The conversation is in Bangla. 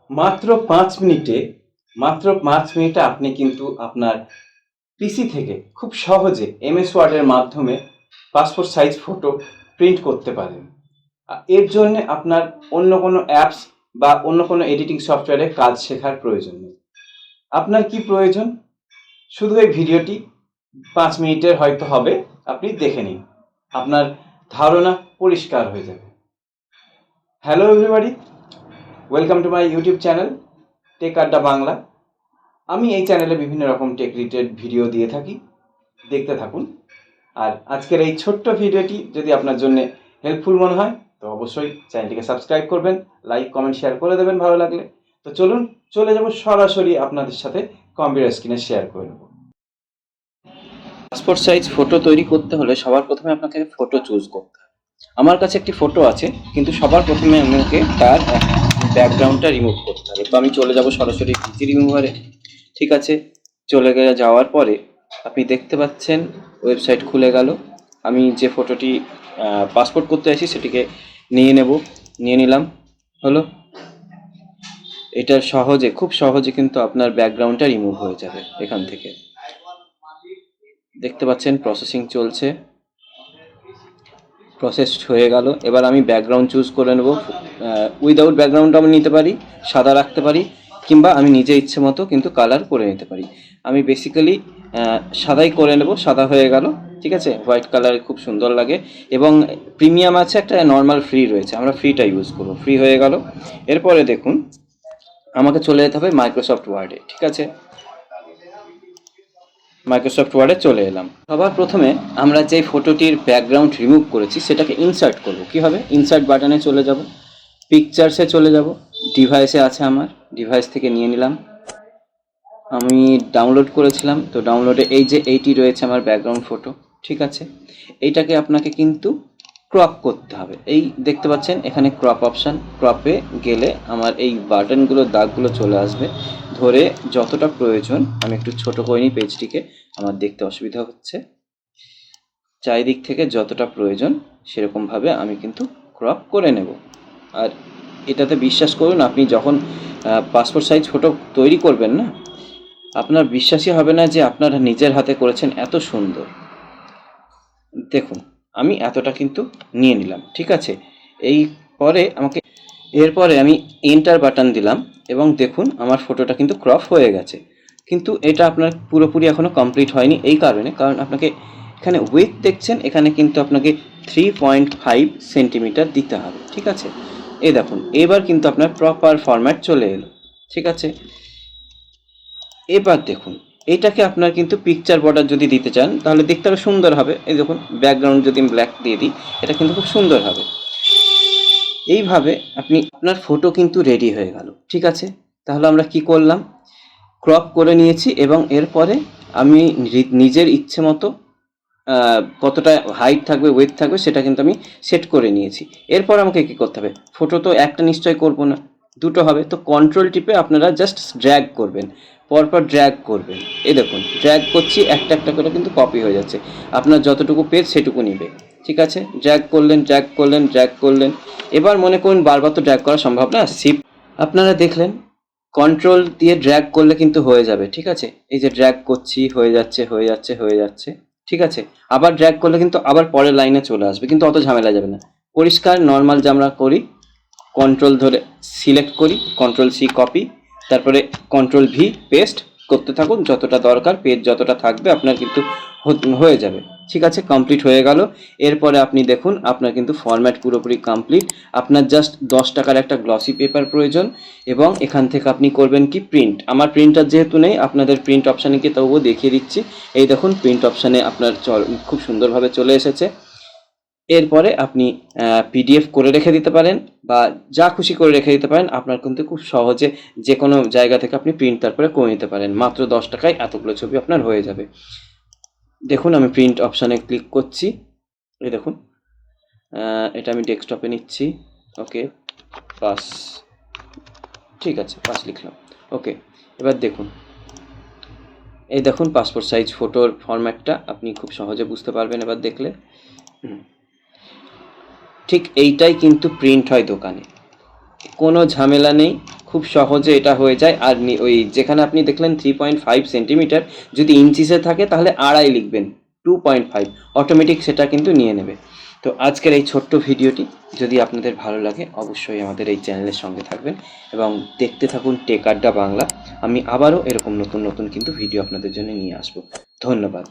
মাত্র 5 মিনিটে আপনি কিন্তু আপনার পিসি থেকে খুব সহজে এমএস ওয়ার্ডের মাধ্যমে পাসপোর্ট সাইজ ফটো প্রিন্ট করতে পারেন। এর জন্য আপনার অন্য কোনো অ্যাপস বা অন্য কোনো এডিটিং সফটওয়্যারে কাজ শেখার প্রয়োজন নেই। আপনার কি প্রয়োজন? শুধু এই ভিডিওটি 5 মিনিটের হয়তো হবে, আপনি দেখে নিন, আপনার ধারণা পরিষ্কার হয়ে যাবে। Hello everybody, welcome to my YouTube channel tech Adda Bangla. আমি এই চ্যানেলে বিভিন্ন রকম টেক রিলেটেড ভিডিও দিয়ে থাকি, দেখতে থাকুন। আর আজকের এই ছোট্ট ভিডিওটি যদি আপনার জন্য হেল্পফুল মনে হয় তো অবশ্যই চ্যানেলটিকে সাবস্ক্রাইব করবেন, লাইক কমেন্ট শেয়ার করে দেবেন ভালো লাগলে। তো চলুন চলে যাব সরাসরি আপনাদের সাথে কম্পিউটার স্ক্রিনে শেয়ার করে নেব। পাসপোর্ট সাইজ ফটো তৈরি করতে হলে সবার প্রথমে আপনাকে ফটো চুজ করতে হবে। আমার কাছে একটি ফটো আছে, কিন্তু সবার প্রথমে আমাকে তার ব্যাকগ্রাউন্ডটা রিমুভ করতে হবে। তো আমি চলে যাব সরাসরি পিসি রিমুভারে। ঠিক আছে, যাওয়ার পরে আপনি দেখতে পাচ্ছেন ওয়েবসাইট খুলে গেল। আমি যে ফটোটি পাসপোর্ট করতে আসি সেটিকে নিয়ে নিলাম। হলো, এটা খুব সহজে কিন্তু আপনার ব্যাকগ্রাউন্ডটা রিমুভ হয়ে যাবে। এখান থেকে দেখতে পাচ্ছেন প্রসেসিং চলছে, প্রসেস হয়ে গেল। এবার আমি ব্যাকগ্রাউন্ড চুজ করে নেব। উইদাউট ব্যাকগ্রাউন্ড আমি নিতে পারি, সাদা রাখতে পারি, কিংবা আমি নিজে ইচ্ছে মতো কিন্তু কালার করে নিতে পারি। আমি বেসিক্যালি সাদাই করে নেব। সাদা হয়ে গেল, ঠিক আছে। হোয়াইট কালার খুব সুন্দর লাগে, এবং প্রিমিয়াম আছে, একটা নর্মাল ফ্রি রয়েছে, আমরা ফ্রিটা ইউজ করব। ফ্রি হয়ে গেল। এরপরে দেখুন আমাকে চলে যেতে হবে মাইক্রোসফট ওয়ার্ডে। ঠিক আছে, মাইক্রোসফট ওয়ার্ডে চলে এলাম। সবার প্রথমে আমরা যে ফটোটির ব্যাকগ্রাউন্ড রিমুভ করেছি সেটাকে ইনসার্ট করব। কীভাবে? ইনসার্ট বাটনে চলে যাব, পিকচার্সে চলে যাব, ডিভাইসে আছে আমার, ডিভাইস থেকে নিয়ে নিলাম। আমি ডাউনলোড করেছিলাম, তো ডাউনলোডে এইটি রয়েছে আমার ব্যাকগ্রাউন্ড ফটো। ঠিক আছে, এইটাকে আপনাকে কিন্তু ক্রপ করতে হবে। এই দেখতে পাচ্ছেন এখানে ক্রপ অপশান, ক্রপে গেলে আমার এই বাটনগুলোর দাগগুলো চলে আসবে। ধরে যতটা প্রয়োজন, আমি একটু ছোট করে নিই পেজটিকে, আমার দেখতে অসুবিধা হচ্ছে। চারিদিক থেকে যতটা প্রয়োজন সেরকমভাবে আমি কিন্তু ক্রপ করে নেব। আর এটাতে বিশ্বাস করুন, আপনি যখন পাসপোর্ট সাইজ ফটো তৈরি করবেন না, আপনার বিশ্বাসই হবে না যে আপনারা নিজের হাতে করেছেন, এত সুন্দর। দেখুন আমি এতটা কিন্তু নিয়ে নিলাম। ঠিক আছে, এরপরে আমি এন্টার বাটন দিলাম, এবং দেখুন আমার ফটোটা কিন্তু ক্রপ হয়ে গেছে। কিন্তু এটা আপনার পুরোপুরি এখনও কমপ্লিট হয়নি, এই কারণ আপনাকে এখানে উইথ দেখছেন, এখানে কিন্তু আপনাকে 3.5 সেন্টিমিটার দিতে হবে। ঠিক আছে, এই দেখুন এবার কিন্তু আপনার প্রপার ফরম্যাট চলে এলো। ঠিক আছে, এবার দেখুন এটাকে আপনার কিন্তু পিকচার বর্ডার যদি দিতে চান তাহলে দেখতে আরও সুন্দর হবে। এই দেখুন ব্যাকগ্রাউন্ড যদি আমি ব্ল্যাক দিয়ে দিই, এটা কিন্তু খুব সুন্দর হবে। এইভাবে আপনার ফটো কিন্তু রেডি হয়ে গেল। ঠিক আছে, তাহলে আমরা কি করলাম? ক্রপ করে নিয়েছি, এবং এরপরে আমি নিজের ইচ্ছে মতো কতটা হাইট থাকবে, ওয়েট থাকবে, সেটা কিন্তু আমি সেট করে নিয়েছি। এরপর আমাকে কি করতে হবে? ফটো তো একটা নিশ্চয় করব না, দুটো হবে। তো কন্ট্রোল টিপে আপনারা জাস্ট ড্র্যাগ করবেন, পরপর ড্র্যাগ করবেন। এই দেখুন ড্র্যাগ করছি, একটা একটা করে কিন্তু কপি হয়ে যাচ্ছে। আপনার যতটুকু পেজ সেটুকু নিবে। ঠিক আছে, ড্র্যাগ করলেন। এবার মনে করুন বারবার তো ড্র্যাগ করা সম্ভব না, আপনারা দেখলেন কন্ট্রোল দিয়ে ড্র্যাগ করলে কিন্তু হয়ে যাবে। ঠিক আছে, এই যে ড্র্যাগ করছি, হয়ে যাচ্ছে। ঠিক আছে, আবার ড্র্যাগ করলে কিন্তু আবার পরের লাইনে চলে আসবে, কিন্তু অত ঝামেলা যাবে না। পরিষ্কার নর্মাল যে আমরা করি, কন্ট্রোল ধরে সিলেক্ট করি, কন্ট্রোল সি কপি, তারপরে কন্ট্রোল ভি পেস্ট করতে থাকুন। যতটা দরকার, পেজ যতটা থাকবে আপনার কিন্তু হয়ে যাবে। ঠিক আছে, কমপ্লিট হয়ে গেল। এরপরে আপনি দেখুন আপনার কিন্তু ফরম্যাট পুরোপুরি কমপ্লিট। আপনার জাস্ট 10 টাকার একটা গ্লসি পেপার প্রয়োজন, এবং এখান থেকে আপনি করবেন কি প্রিন্ট। আমার প্রিন্টার যেহেতু নেই, আপনাদের প্রিন্ট অপশানে গিয়ে তবুও দেখিয়ে দিচ্ছি। এই দেখুন প্রিন্ট অপশানে আপনার খুব সুন্দরভাবে চলে এসেছে। এরপরে আপনি পিডিএফ করে রেখে দিতে পারেন, বা যা খুশি করে রেখে দিতে পারেন। আপনার কিন্তু খুব সহজে যে কোনো জায়গা থেকে আপনি প্রিন্ট তারপরে করে নিতে পারেন। মাত্র 10 টাকায় এতগুলো ছবি আপনার হয়ে যাবে। দেখুন আমি প্রিন্ট অপশানে ক্লিক করছি। এই দেখুন এটা আমি ডেস্কটপে নিচ্ছি। ওকে, 5, ঠিক আছে 5 লিখলাম। ওকে, এবার দেখুন এই দেখুন পাসপোর্ট সাইজ ফটোর ফরম্যাটটা আপনি খুব সহজে বুঝতে পারবেন এবার দেখলে। ঠিক এইটাই কিন্তু প্রিন্ট হয় দোকানে। কোনো ঝামেলা নেই, খুব সহজে এটা হয়ে যায়। আর ওই যেখানে আপনি দেখলেন 3.5 সেন্টিমিটার, যদি ইঞ্চিসে থাকে তাহলে 2.5 লিখবেন, 2.5, অটোমেটিক সেটা কিন্তু নিয়ে নেবে। তো আজকের এই ছোট্ট ভিডিওটি যদি আপনাদের ভালো লাগে অবশ্যই আমাদের এই চ্যানেলের সঙ্গে থাকবেন এবং দেখতে থাকুন টেক আড্ডা বাংলা। আমি আবারও এরকম নতুন নতুন কিন্তু ভিডিও আপনাদের জন্য নিয়ে আসবো। ধন্যবাদ।